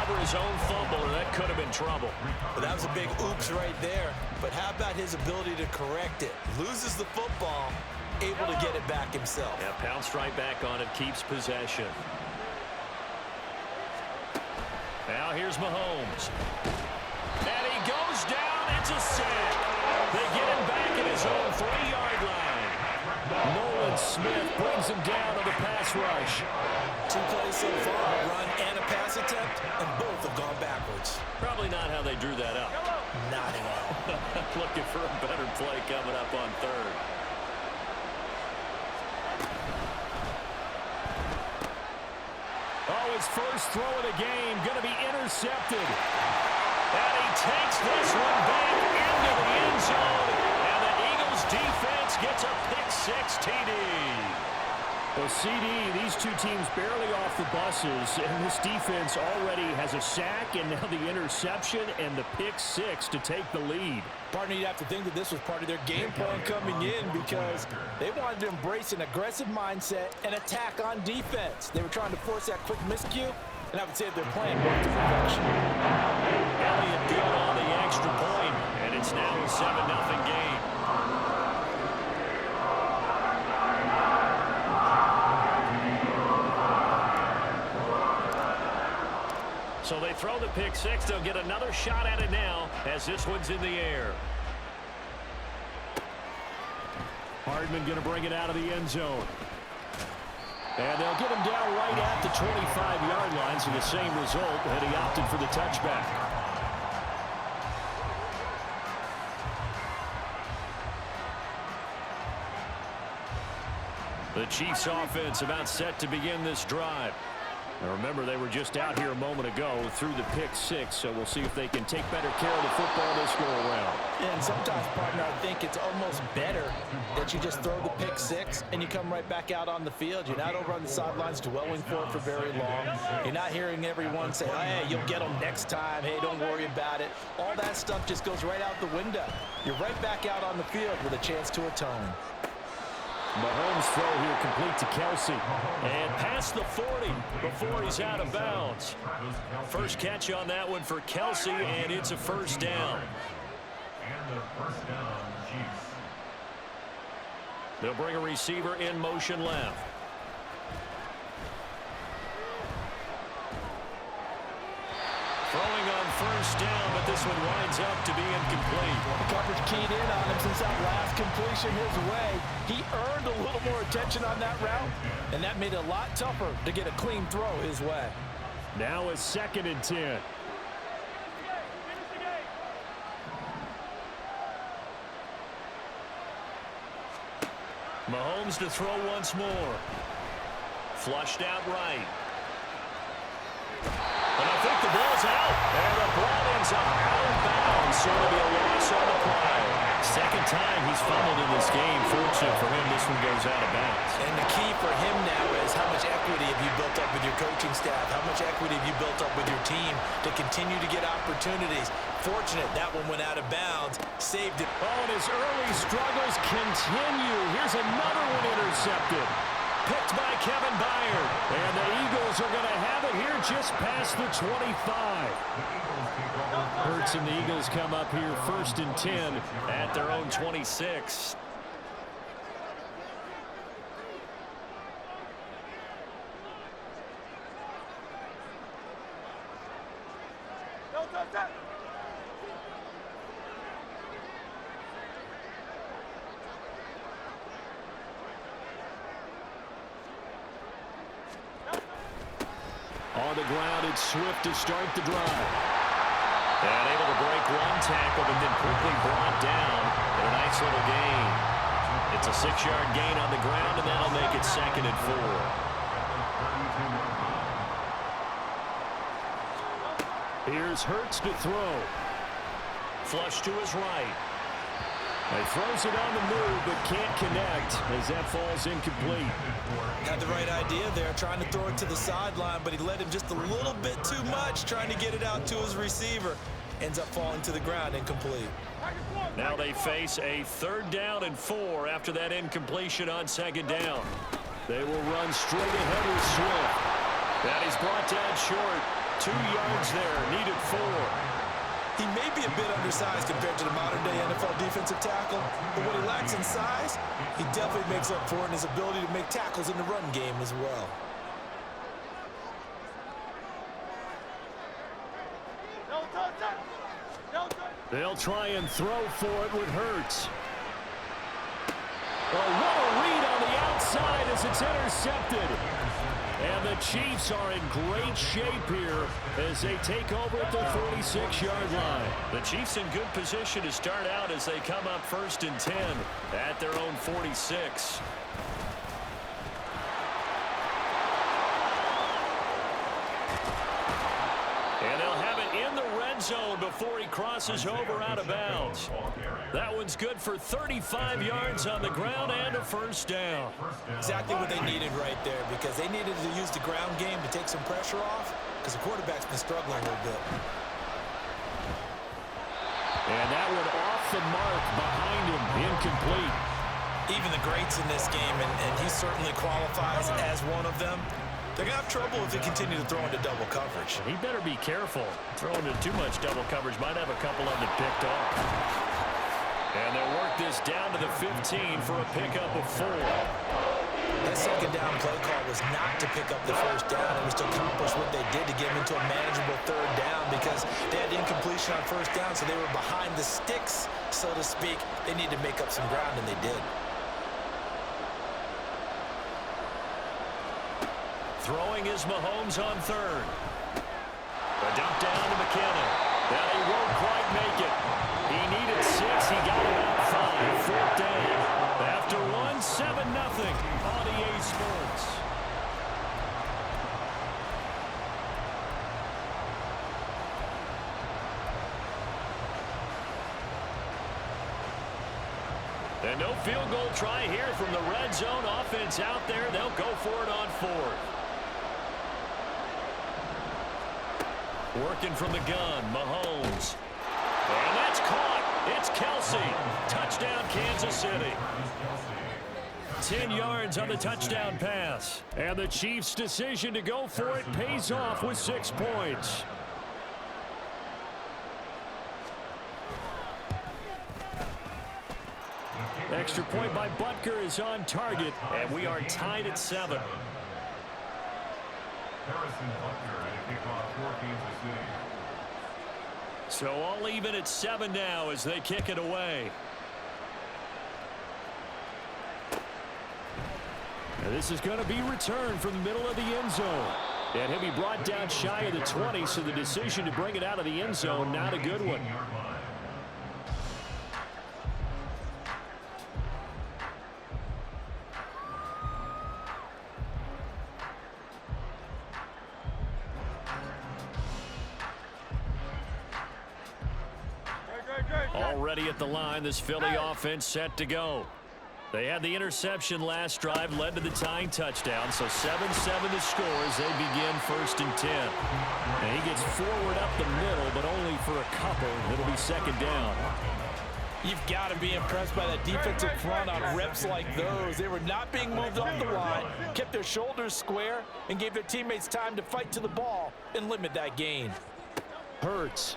recover his own fumble, and that could have been trouble. Well, that was a big oops right there. But how about his ability to correct it? Loses the football, able to get it back himself. Yeah, pounced right back on it, keeps possession. Now here's Mahomes. And he goes down. It's a sack. They get him back at his own 3-yard line. Nolan Smith brings him down on the pass rush. 2 plays so far, a run and a pass attempt, and both have gone backwards. Probably not how they drew that up. Not at all. Looking for a better play coming up on third. Oh, his first throw of the game going to be intercepted. And he takes this one back into the end zone. And the Eagles defense gets a pick-6 TD. Well, CD, these two teams barely off the buses, and this defense already has a sack and now the interception and the pick-6 to take the lead. Partner, you'd have to think that this was part of their game plan coming in because they wanted to embrace an aggressive mindset and attack on defense. They were trying to force that quick miscue, and I would say their plan worked to perfection. Elliott good on the extra point, and it's now a 7-0 game. So they throw the pick-6. They'll get another shot at it now as this one's in the air. Hardman going to bring it out of the end zone. And they'll get him down right at the 25-yard line, so the same result, and he opted for the touchback. The Chiefs offense about set to begin this drive. Now remember, they were just out here a moment ago through the pick-6, so we'll see if they can take better care of the football this go-around. And sometimes, partner, I think it's almost better that you just throw the pick-6 and you come right back out on the field. You're not over on the sidelines dwelling for it for very long. You're not hearing everyone say, hey, you'll get them next time. Hey, don't worry about it. All that stuff just goes right out the window. You're right back out on the field with a chance to atone. Mahomes' throw here complete to Kelsey. And past the 40 before he's out of bounds. First catch on that one for Kelsey, and it's a first down. They'll bring a receiver in motion left. Throwing on first down, but this one winds up to be incomplete. The coverage keyed in on him since that last completion his way. He earned a little more attention on that route, and that made it a lot tougher to get a clean throw his way. Now it's 2nd and 10. Mahomes to throw once more. Flushed out right. And I think the ball's out. And the ball ends up out of bounds. So it'll be a loss on the play. Second time he's fumbled in this game. Fortunate for him, this one goes out of bounds. And the key for him now is how much equity have you built up with your coaching staff? How much equity have you built up with your team to continue to get opportunities? Fortunate that one went out of bounds. Saved it. Oh, and his early struggles continue. Here's another one intercepted. Picked by Kevin Byard. And the Eagles are going to have it here just past the 25. Hurts and the Eagles come up here 1st and 10 at their own 26. On the ground, it's Swift to start the drive. And able to break one tackle, but then quickly brought down. And a nice little gain. It's a 6-yard gain on the ground, and that'll make it 2nd and 4. Here's Hurts to throw. Flush to his right. He throws it on the move, but can't connect as that falls incomplete. Had the right idea there, trying to throw it to the sideline, but he led him just a little bit too much, trying to get it out to his receiver. Ends up falling to the ground, incomplete. Now they face a 3rd down and 4 after that incompletion on 2nd down. They will run straight ahead with Swift. And he's brought down short. 2 yards there, needed 4. He may be a bit undersized compared to the modern-day NFL defensive tackle, but what he lacks in size, he definitely makes up for in his ability to make tackles in the run game as well. They'll try and throw for it with Hurts. Well, what a read on the outside as it's intercepted. And the Chiefs are in great shape here as they take over at the 46-yard line. The Chiefs in good position to start out as they come up 1st and 10 at their own 46. And they'll have it in the red zone before he crosses over out of bounds. That one's good for 35 yards on the ground and a 1st down. Exactly what they needed right there, because they needed to use the ground game to take some pressure off, because the quarterback's been struggling a little bit. And that one off the mark behind him, incomplete. Even the greats in this game, and he certainly qualifies as one of them, they're going to have trouble if they continue to throw into double coverage. He better be careful. Throwing into too much double coverage might have a couple of them picked off. And they'll work this down to the 15 for a pickup of 4. That 2nd down play call was not to pick up the 1st down. It was to accomplish what they did to get them into a manageable 3rd down, because they had incompletion on 1st down, so they were behind the sticks, so to speak. They needed to make up some ground, and they did. Throwing is Mahomes on 3rd. A dump down to McKinnon. Now he won't quite make it. He needed 6. He got about 5. 4th down. After 1, 7-0 on EA Sports. And no field goal try here from the red zone. Offense out there. They'll go for it on 4th. Working from the gun, Mahomes. And that's caught. It's Kelsey. Touchdown, Kansas City. 10 yards on the touchdown pass. And the Chiefs' decision to go for it pays off with 6 points. Extra point by Butker is on target. And we are tied at 7. So all even at 7 now as they kick it away. And this is going to be returned from the middle of the end zone. And he'll be brought down shy of the 20, so the decision to bring it out of the end zone, not a good one. Already at the line, this Philly offense set to go. They had the interception last drive, led to the tying touchdown, so 7-7 the score as they begin 1st and 10. And he gets forward up the middle, but only for a couple. It'll be 2nd down. You've got to be impressed by that defensive front on reps like those. They were not being moved off the line, kept their shoulders square, and gave their teammates time to fight to the ball and limit that gain. Hurts.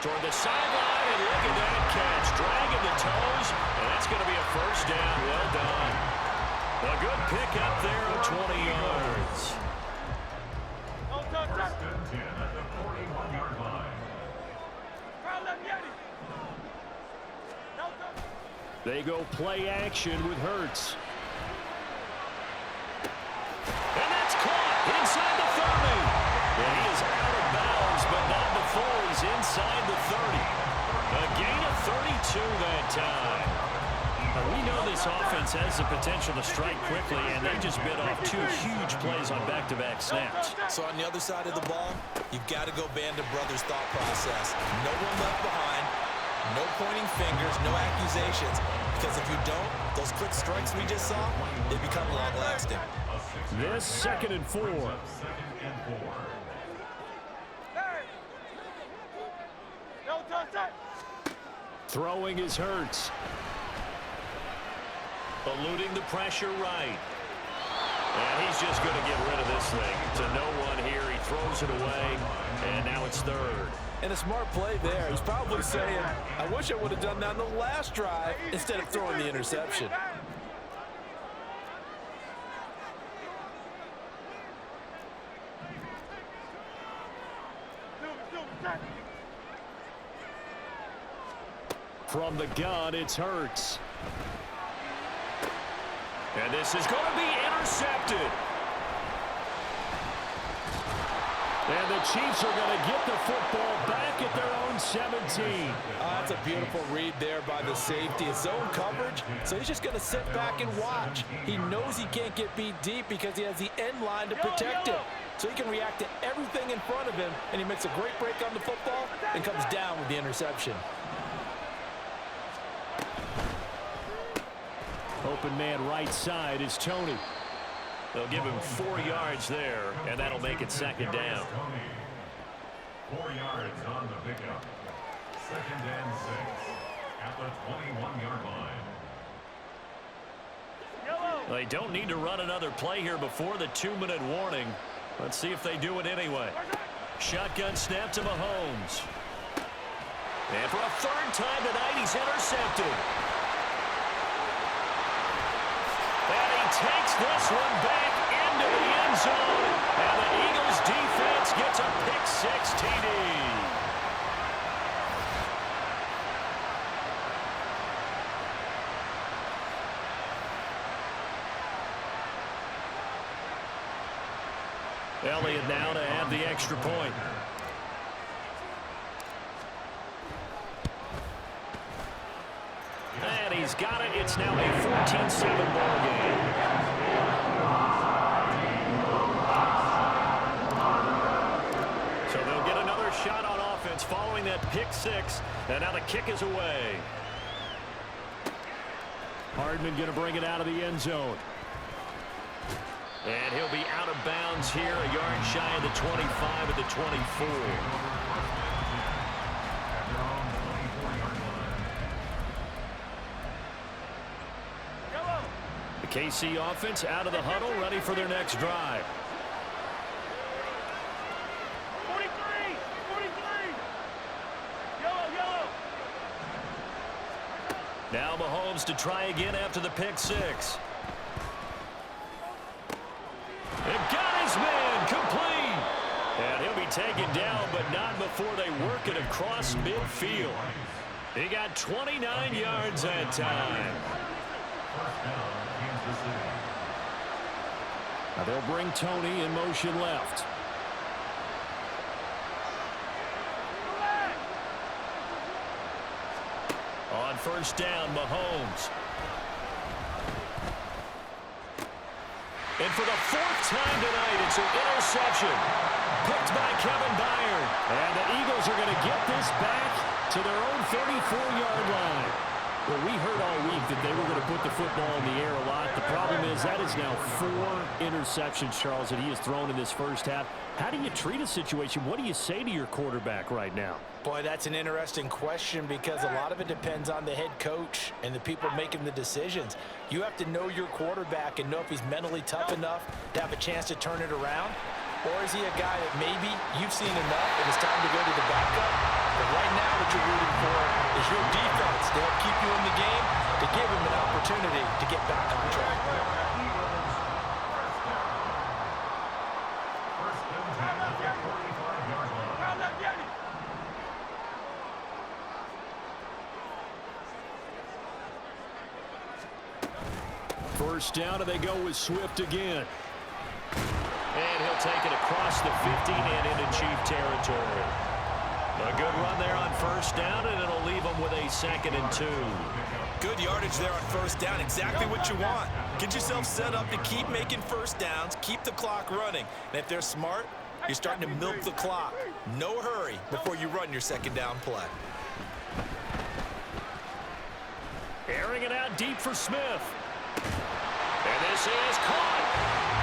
Toward the sideline, and look at that catch. Dragging the toes, and that's going to be a 1st down. Well done. A good pick up there of 20 yards. They go play action with Hurts. And that's caught inside the 30. And he is out of bounds, but not before he's inside the 30. A gain of 32 that time. We know this offense has the potential to strike quickly, and they just bit off 2 huge plays on back-to-back snaps. So on the other side of the ball, you've got to go Band of Brothers thought process. No one left behind, no pointing fingers, no accusations. Because if you don't, those quick strikes we just saw, they become long-lasting. This 2nd and 4. Throwing is Hurts. Eluding the pressure right. And he's just going to get rid of this thing. To no one here. He throws it away, and now it's third. And a smart play there. He's probably saying, I wish I would have done that on the last drive instead of throwing the interception. From the gun, it's Hurts. And this is going to be intercepted. And the Chiefs are going to get the football back at their own 17. That's a beautiful read there by the safety. It's zone coverage, so he's just going to sit back and watch. He knows he can't get beat deep because he has the end line to protect him. So he can react to everything in front of him, and he makes a great break on the football and comes down with the interception. Open man right side is Tony. They'll give him 4 yards there, and that'll make it second down. 4 yards on the pickup. 2nd and 6 at the 21-yard line. They don't need to run another play here before the 2-minute warning. Let's see if they do it anyway. Shotgun snap to Mahomes. And for a 3rd time tonight, he's intercepted. And he takes this one back into the end zone. And the Eagles defense gets a pick-6 TD. Elliott now to add the extra point. And he's got it. It's now a 14-7 ball game. So they'll get another shot on offense following that pick-6. And now the kick is away. Hardman going to bring it out of the end zone. And he'll be out of bounds here, a yard shy of the 25 at the 24. The KC offense out of the huddle, ready for their next drive. 43! Yellow! Now Mahomes to try again after the pick-6. They've got his man complete. And he'll be taken down, but not before they work it across midfield. He got 29 yards that time. Now they'll bring Tony in motion left. On 1st down, Mahomes. And for the 4th time tonight, it's an interception. Picked by Kevin Byard. And the Eagles are going to get this back to their own 34-yard line. Well, we heard all week that they were going to put the football in the air a lot. The problem is that is now 4 interceptions, Charles, that he has thrown in this first half. How do you treat a situation? What do you say to your quarterback right now? Boy, that's an interesting question because a lot of it depends on the head coach and the people making the decisions. You have to know your quarterback and know if he's mentally tough enough to have a chance to turn it around. Or is he a guy that maybe you've seen enough and it's time to go to the backup? But right now what you're rooting for is your defense to help keep you in the game, to give him an opportunity to get back on track. First down, and they go with Swift again. And he'll take it across the 50 and into Chief territory. A good run there on 1st down, and it'll leave them with a 2nd and 2. Good yardage there on 1st down. Exactly what you want. Get yourself set up to keep making 1st downs, keep the clock running. And if they're smart, you're starting to milk the clock. No hurry before you run your 2nd down play. Airing it out deep for Smith. And this is caught.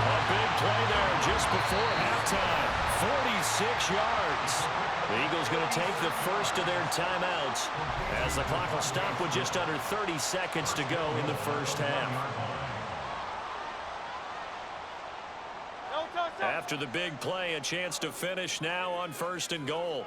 A big play there just before halftime. 46 yards. The Eagles going to take the first of their timeouts as the clock will stop with just under 30 seconds to go in the first half. After the big play, a chance to finish now on 1st and goal.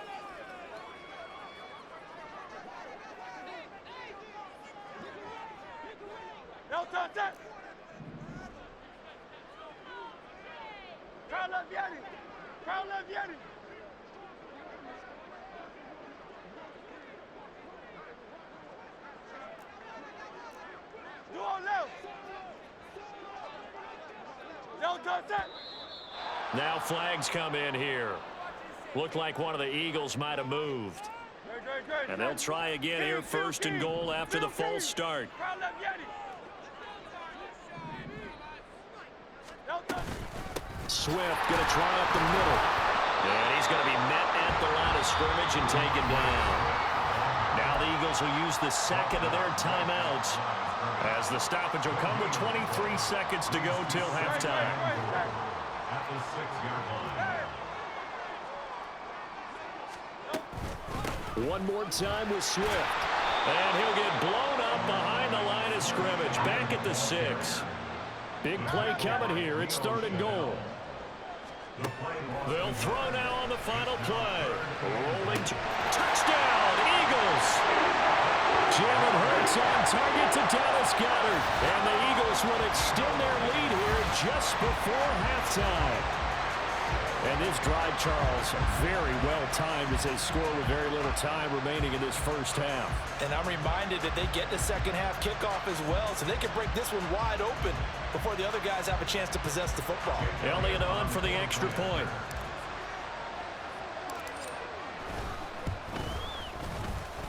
Now flags come in here. Looked like one of the Eagles might have moved. And they'll try again here, 1st and goal after the false start. Swift going to try up the middle. And he's going to be met at the line of scrimmage and taken down. Now the Eagles will use the second of their timeouts, as the stoppage will come with 23 seconds to go till halftime. At the 6-yard line. One more time with Swift. And he'll get blown up behind the line of scrimmage, back at the 6. Big play coming here. It's 3rd and goal. They'll throw now on the final play. Rolling touchdown, Eagles! Jalen Hurts on target to Dallas Goedert. And the Eagles will extend their lead here just before halftime. And this drive, Charles, very well timed as they score with very little time remaining in this first half. And I'm reminded that they get the second half kickoff as well, so they can break this one wide open before the other guys have a chance to possess the football. Elliott on for the extra point.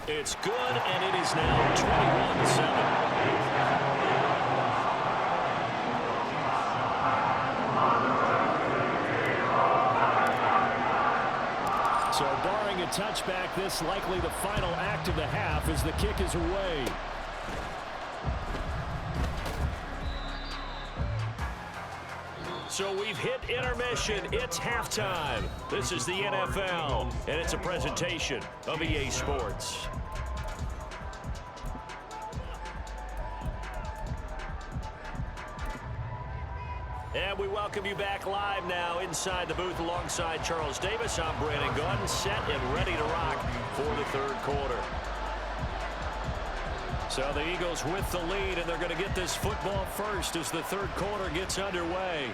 It's good, and it is now 21-7. So barring a touchback, this likely the final act of the half as the kick is away. So we've hit intermission. It's halftime. This is the NFL, and it's a presentation of EA Sports. And we welcome you back live now inside the booth alongside Charles Davis. I'm Brandon Gordon, set and ready to rock for the 3rd quarter. So the Eagles with the lead, and they're going to get this football first as the 3rd quarter gets underway.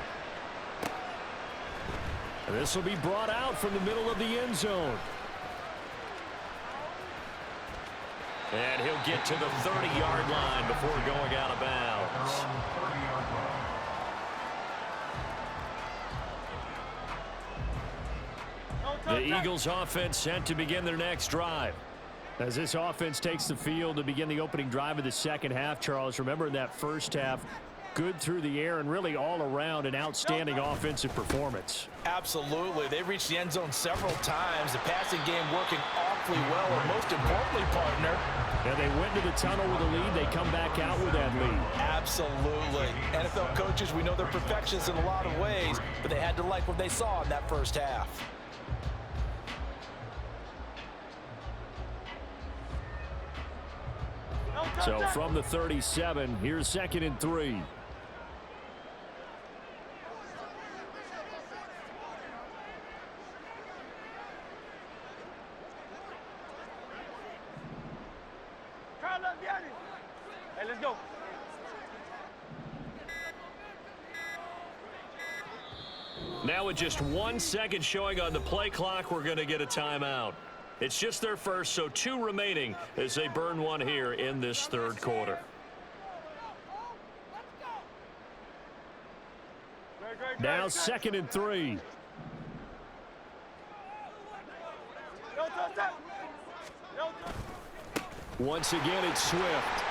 This will be brought out from the middle of the end zone. And he'll get to the 30-yard line before going out of bounds. The Eagles offense set to begin their next drive. As this offense takes the field to begin the opening drive of the second half, Charles, remember in that first half, good through the air and really all around an outstanding offensive performance. Absolutely. They reached the end zone several times. The passing game working awfully well, and most importantly, partner, and they went to the tunnel with a lead. They come back out with that lead. Absolutely. NFL coaches, we know they're perfectionists in a lot of ways, but they had to like what they saw in that first half. So from the 37, here's 2nd and 3. Hey, let's go. Now with just 1 second showing on the play clock, we're going to get a timeout. It's just their first, so 2 remaining as they burn one here in this 3rd quarter. Now 2nd and 3. Once again, it's Swift.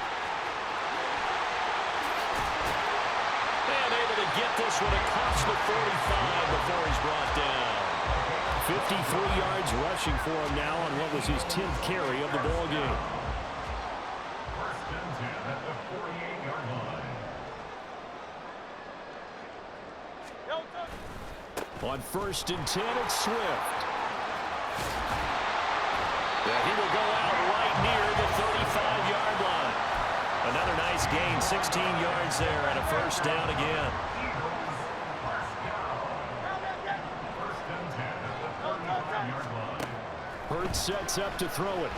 And able to get this one across the 45 before he's brought down. 53 yards rushing for him now on what was his 10th carry of the ball game. 1st and 10 at the 48-yard line. On 1st and 10, it's Swift. Yeah, he will go out right near the 35-yard line. Another nice gain, 16 yards there, and a 1st down again. Hurts sets up to throw it.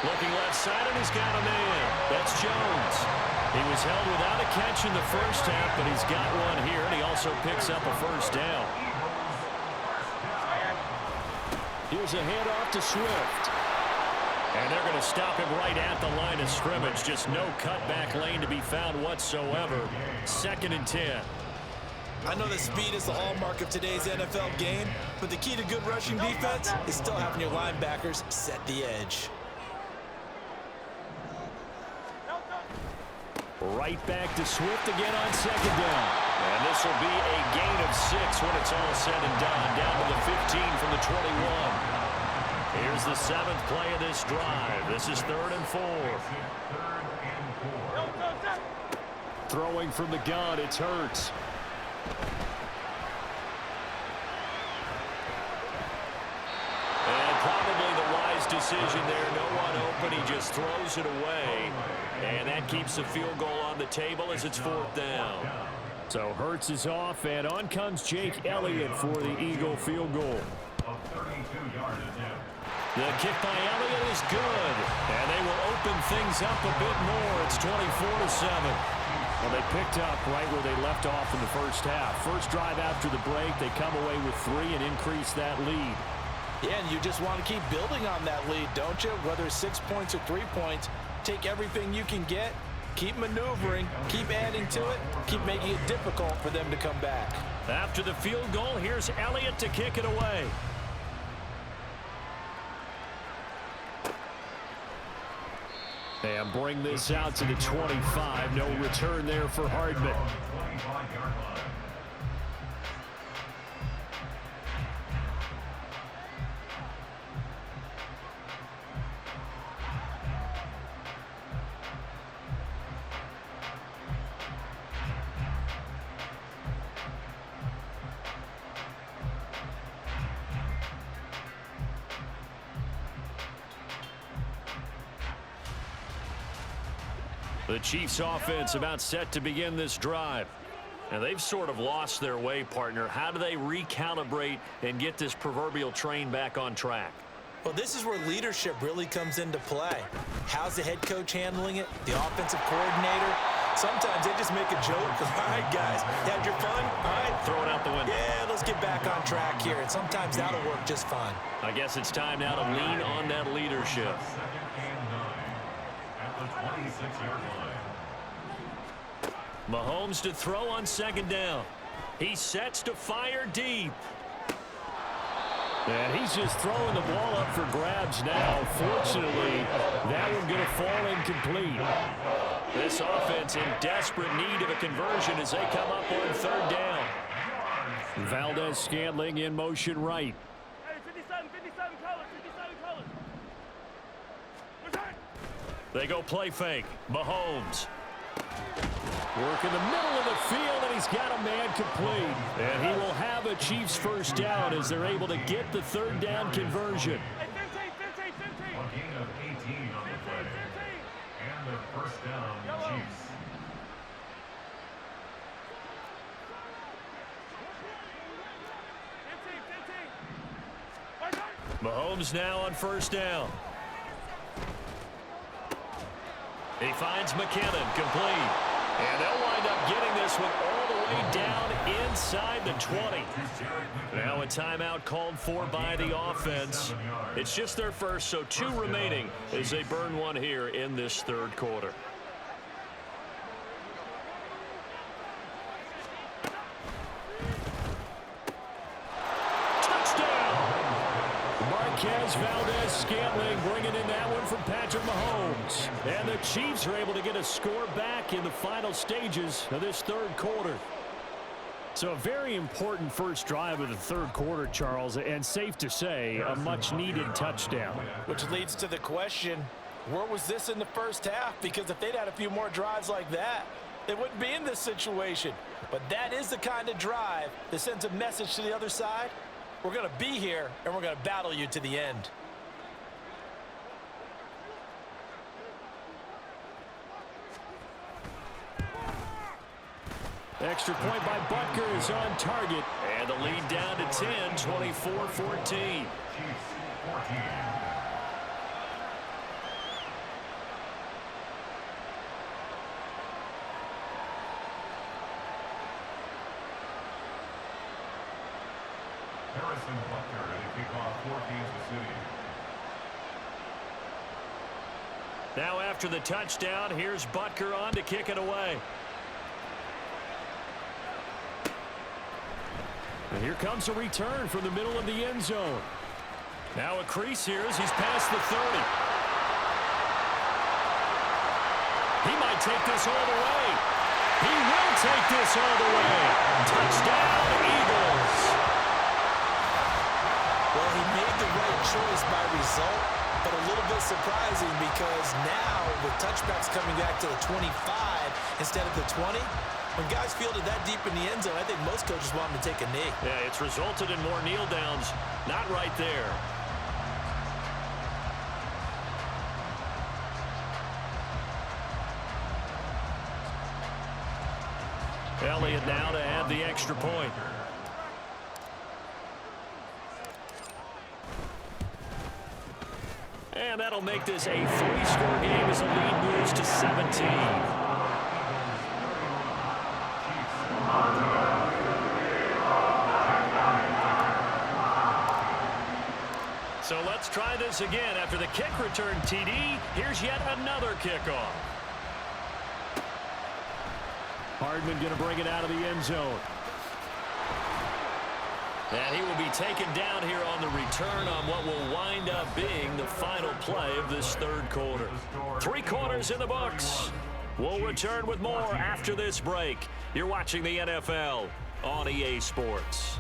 Looking left side, and he's got a man. That's Jones. He was held without a catch in the first half, but he's got one here, and he also picks up a first down. Here's a handoff to Swift. And they're going to stop him right at the line of scrimmage. Just no cutback lane to be found whatsoever. 2nd and 10. I know that speed is the hallmark of today's NFL game, but the key to good rushing defense is still having your linebackers set the edge. Right back to Swift again on 2nd down. And this will be a gain of 6 when it's all said and done. Down to the 15 from the 21. Here's the 7th play of this drive. This is 3rd and 4. Throwing from the gun, it's Hurts. And probably the wise decision there. No one open. He just throws it away. And that keeps the field goal on the table as it's 4th down. So Hurts is off, and on comes Jake Elliott for the Eagle field goal. The kick by Elliott is good. And they will open things up a bit more. It's 24-7. Well, they picked up right where they left off in the first half. First drive after the break, they come away with 3 and increase that lead. Yeah, and you just want to keep building on that lead, don't you? Whether it's 6 points or 3 points, take everything you can get, keep maneuvering, keep adding to it, keep making it difficult for them to come back. After the field goal, here's Elliott to kick it away. And bring this out to the 25. No return there for Hardman. The Chiefs offense about set to begin this drive. And they've sort of lost their way, partner. How do they recalibrate and get this proverbial train back on track? Well, this is where leadership really comes into play. How's the head coach handling it? The offensive coordinator? Sometimes they just make a joke. All right, guys, had your fun? All right. Throw it out the window. Yeah, let's get back on track here. And sometimes that'll work just fine. I guess it's time now to lean on that leadership. Mahomes to throw on 2nd down. He sets to fire deep. And he's just throwing the ball up for grabs now. Fortunately, that one going to fall incomplete. This offense in desperate need of a conversion as they come up on 3rd down. Valdez-Scantling in motion right. Hey, 57 colors, 57 colors. Return. They go play fake. Mahomes. Work in the middle of the field, and he's got a man complete. And he will have a Chiefs first down as they're able to get the 3rd down conversion. Hey, 15. A gain of 18 on the play. And the first down, Chiefs. Mahomes now on 1st down. He finds McKinnon, complete. And they'll wind up getting this one all the way down inside the 20. Now a timeout called for by the offense. It's just their first, so 2 remaining as they burn one here in this 3rd quarter. Marquez Valdez-Scantling bringing in that one from Patrick Mahomes. And the Chiefs are able to get a score back in the final stages of this 3rd quarter. So a very important first drive of the 3rd quarter, Charles, and safe to say, a much-needed touchdown. Which leads to the question, where was this in the first half? Because if they'd had a few more drives like that, they wouldn't be in this situation. But that is the kind of drive that sends a message to the other side. We're going to be here, and we're going to battle you to the end. Extra point by Butker is on target. And the lead down to 10, 24-14. Harrison Butker to kick off for Kansas City. Now after the touchdown, here's Butker on to kick it away. And here comes a return from the middle of the end zone. Now a crease here as he's past the 30. He might take this all the way. He will take this all the way. Touchdown, Eagles. Well, he made the right choice by result, but a little bit surprising because now with touchbacks coming back to the 25 instead of the 20, when guys fielded that deep in the end zone, I think most coaches want him to take a knee. Yeah, it's resulted in more kneel downs. Not right there. Elliott now to add the extra point. And that'll make this a 3-score game as the lead moves to 17. So let's try this again. After the kick return TD, here's yet another kickoff. Hardman going to bring it out of the end zone. And he will be taken down here on the return on what will wind up being the final play of this third quarter. 3 quarters in the books. We'll return with more after this break. You're watching the NFL on EA Sports.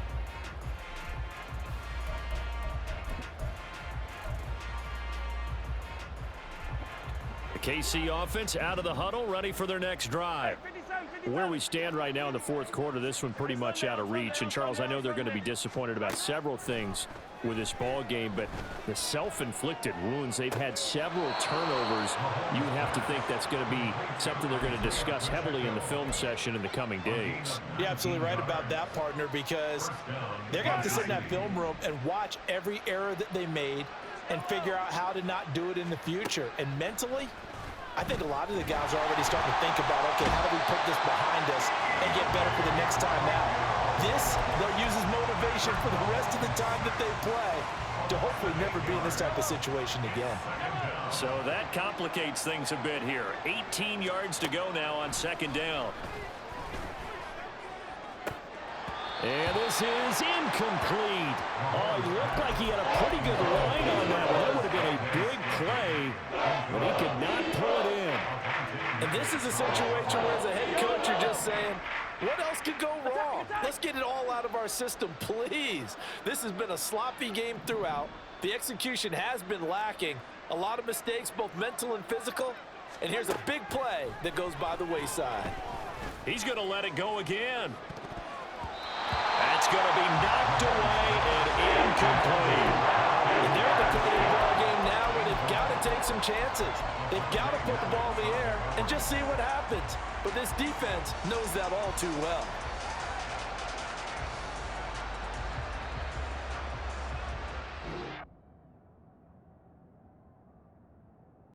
The KC offense out of the huddle, ready for their next drive. 57, 57. Where we stand right now in the fourth quarter, this one pretty much out of reach. And, Charles, I know they're going to be disappointed about several things with this ball game, but the self-inflicted wounds, they've had several turnovers. You have to think that's going to be something they're going to discuss heavily in the film session in the coming days. You're absolutely right about that, partner, because they're going to have to sit in that film room and watch every error that they made and figure out how to not do it in the future. And mentally, I think a lot of the guys are already starting to think about, okay, how do we put this behind us and get better for the next time out? This, they'll use as motivation for the rest of the time that they play to hopefully never be in this type of situation again. So that complicates things a bit here. 18 yards to go now on second down. And this is incomplete. Oh, it looked like he had a pretty good line on that one. That would have been a big play, but he could not pull it in. And this is a situation where as a head coach, you're just saying, what else could go wrong? Let's get it all out of our system, please. This has been a sloppy game throughout. The execution has been lacking. A lot of mistakes, both mental and physical. And here's a big play that goes by the wayside. He's going to let it go again. That's going to be knocked away and incomplete. And they're at the point of the ball game now where they've got to take some chances. They've got to put the ball in the air and just see what happens. But this defense knows that all too well.